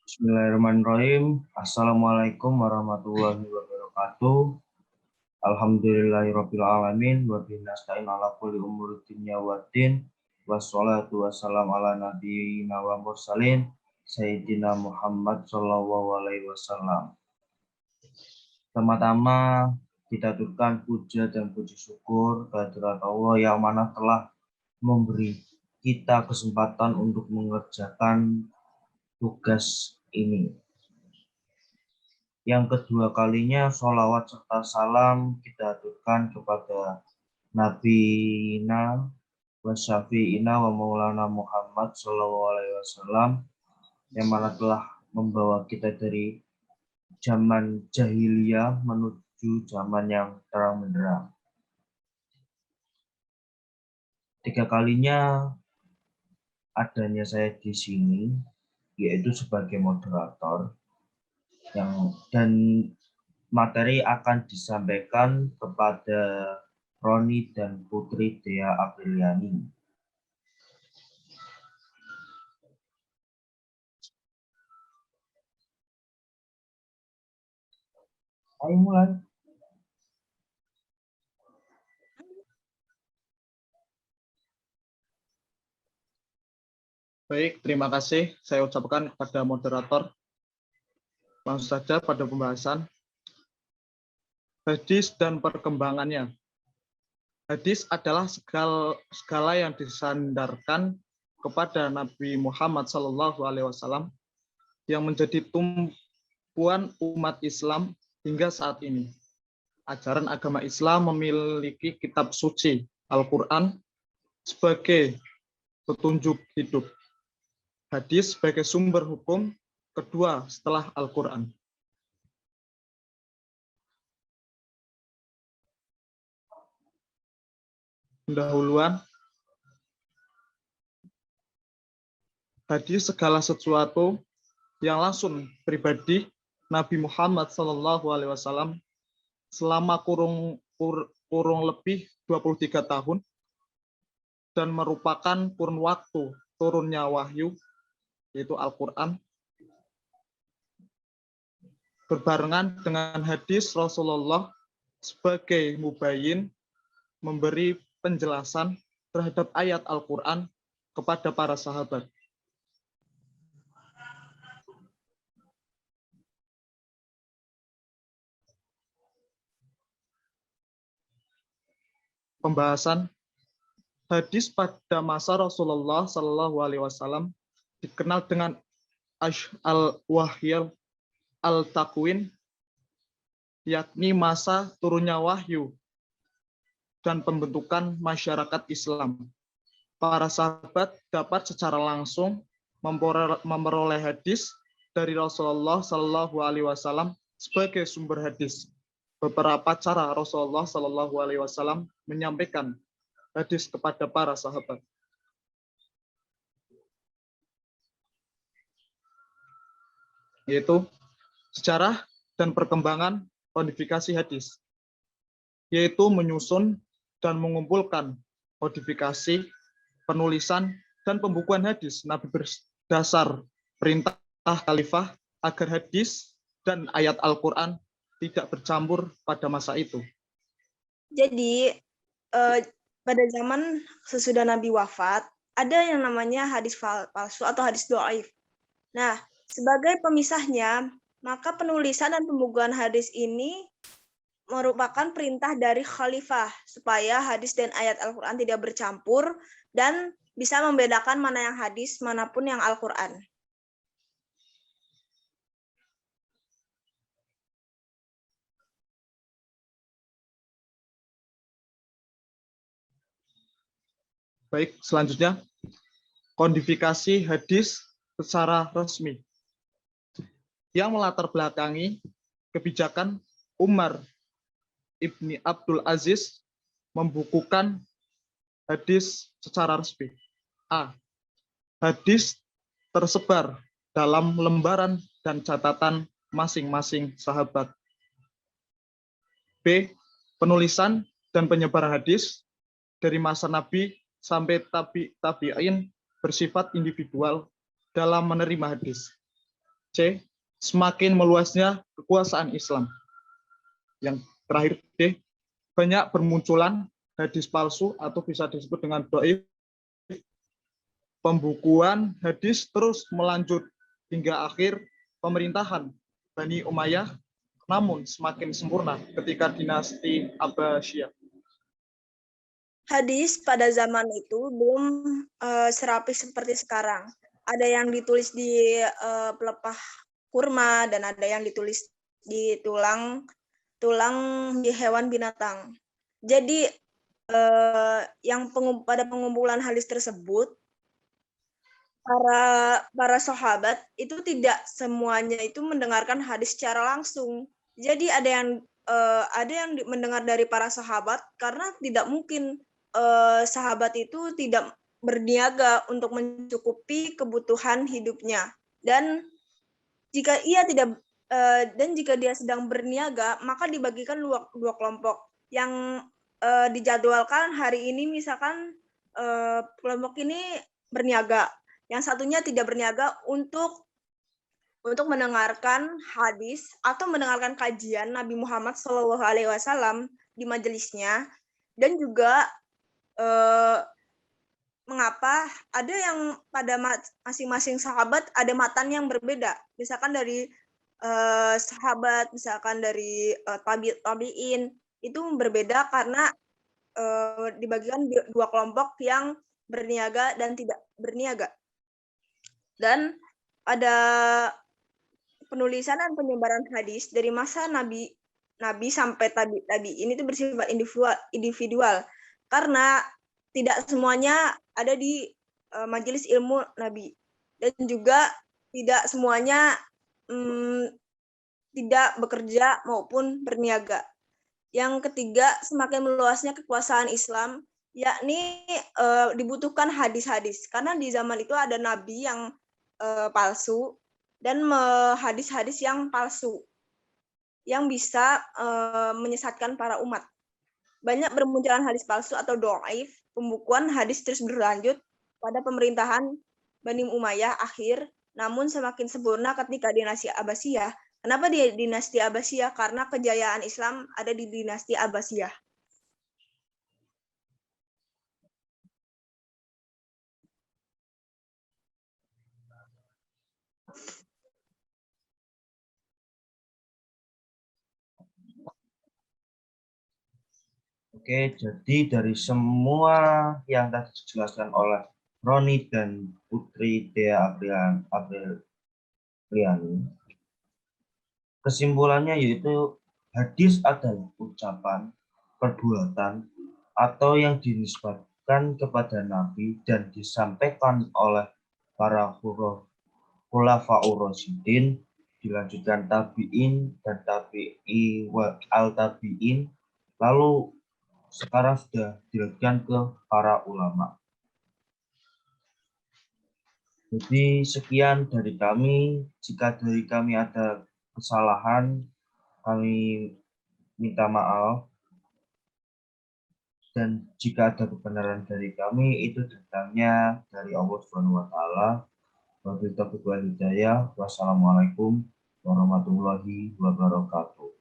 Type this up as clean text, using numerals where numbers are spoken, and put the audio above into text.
Bismillahirrahmanirrahim. Assalamualaikum warahmatullahi wabarakatuh. Alhamdulillahirabbil alamin wa bihi nasta'in ala kulli umuri dunya waddin. Wassalatu wassalamu ala nabiyyina wa mursalin sayyidina Muhammad sallallahu alaihi wasallam. Pertama-tama kita aturkan puja dan puji syukur kehadirat Allah yang mana telah memberi kita kesempatan untuk mengerjakan tugas ini. Yang kedua kalinya, sholawat serta salam kita aturkan kepada Nabiina wa Syafi'ina wa Maulana Muhammad Sallallahu Alaihi Wasallam yang mana telah membawa kita dari zaman jahiliyah menuju zaman yang terang benderang. Tiga kalinya adanya saya di sini, yaitu sebagai moderator, dan materi akan disampaikan kepada Roni dan Putri Dea Apriliani. Ayo mulai. Baik, terima kasih saya ucapkan kepada moderator. Langsung saja pada pembahasan hadis dan perkembangannya. Hadis adalah segala yang disandarkan kepada Nabi Muhammad SAW yang menjadi tumpuan umat Islam hingga saat ini. Ajaran agama Islam memiliki kitab suci Al-Quran sebagai petunjuk hidup. Hadis sebagai sumber hukum kedua setelah Al-Quran. Pendahuluan. Hadis segala sesuatu yang langsung pribadi Nabi Muhammad SAW selama kurung lebih 23 tahun dan merupakan kurun waktu turunnya wahyu, yaitu Al-Quran, berbarengan dengan hadis Rasulullah sebagai mubayyin, memberi penjelasan terhadap ayat Al-Quran kepada para sahabat. Pembahasan hadis pada masa Rasulullah SAW dikenal dengan al-wahyil al-takwin, yakni masa turunnya wahyu dan pembentukan masyarakat Islam. Para sahabat dapat secara langsung memperoleh hadis dari Rasulullah SAW sebagai sumber hadis. Beberapa cara Rasulullah SAW menyampaikan hadis kepada para sahabat. Yaitu sejarah dan perkembangan kodifikasi hadis, yaitu menyusun dan mengumpulkan kodifikasi, penulisan, dan pembukuan hadis Nabi berdasar perintah khalifah agar hadis dan ayat Al-Quran tidak bercampur pada masa itu. Jadi, pada zaman sesudah Nabi wafat, ada yang namanya hadis palsu atau hadis dhaif. Nah, sebagai pemisahnya, maka penulisan dan pembukuan hadis ini merupakan perintah dari khalifah supaya hadis dan ayat Al-Quran tidak bercampur dan bisa membedakan mana yang hadis, manapun yang Al-Quran. Baik, selanjutnya kodifikasi hadis secara resmi yang melatar belakangi kebijakan Umar Ibni Abdul Aziz membukukan hadis secara resmi. A. Hadis tersebar dalam lembaran dan catatan masing-masing sahabat. B. Penulisan dan penyebaran hadis dari masa Nabi sampai tabi'in bersifat individual dalam menerima hadis. C. Semakin meluasnya kekuasaan Islam. Yang terakhir D. Banyak bermunculan hadis palsu atau bisa disebut dengan dhaif. Pembukuan hadis terus melanjut hingga akhir pemerintahan Bani Umayyah, namun semakin sempurna ketika dinasti Abbasiyah. Hadis pada zaman itu belum serapi seperti sekarang. Ada yang ditulis di pelepah kurma dan ada yang ditulis di tulang di hewan binatang. Jadi yang pada pengumpulan hadis tersebut para sahabat itu tidak semuanya itu mendengarkan hadis secara langsung. Jadi ada yang mendengar dari para sahabat karena tidak mungkin sahabat itu tidak berniaga untuk mencukupi kebutuhan hidupnya. Dan jika dia sedang berniaga, maka dibagikan dua kelompok. Yang dijadwalkan hari ini misalkan kelompok ini berniaga, yang satunya tidak berniaga untuk mendengarkan hadis atau mendengarkan kajian Nabi Muhammad SAW di majelisnya, dan juga mengapa ada yang pada masing-masing sahabat ada matan yang berbeda, misalkan dari sahabat, misalkan dari tabi'in, itu berbeda karena dibagikan dua kelompok yang berniaga dan tidak berniaga. Dan ada penulisan dan penyebaran hadis dari masa Nabi sampai tabi'in itu bersifat individual karena tidak semuanya ada di majelis ilmu Nabi, dan juga tidak semuanya tidak bekerja maupun berniaga. Yang ketiga, semakin meluasnya kekuasaan Islam, yakni dibutuhkan hadis-hadis karena di zaman itu ada nabi yang palsu dan hadis-hadis yang palsu yang bisa menyesatkan para umat. Banyak bermunculan hadis palsu atau dhaif. Pembukuan hadis terus berlanjut pada pemerintahan Bani Umayyah akhir, namun semakin sempurna ketika dinasti Abbasiyah. Kenapa di dinasti Abbasiyah? Karena kejayaan Islam ada di dinasti Abbasiyah. Oke, jadi dari semua yang tadi dijelaskan oleh Roni dan Putri Dea Apriliani, kesimpulannya yaitu hadis adalah ucapan, perbuatan, atau yang dinisbatkan kepada Nabi dan disampaikan oleh para khulafaur rasyidin, dilanjutkan tabi'in dan tabi'i al-tabi'in, lalu sekarang sudah dilanjutkan ke para ulama. Jadi sekian dari kami. Jika dari kami ada kesalahan, kami minta maaf. Dan jika ada kebenaran dari kami, itu datangnya dari Allah Subhanahu wa Ta'ala. Wabillahi taufiq wal hidayah. Wassalamualaikum warahmatullahi wabarakatuh.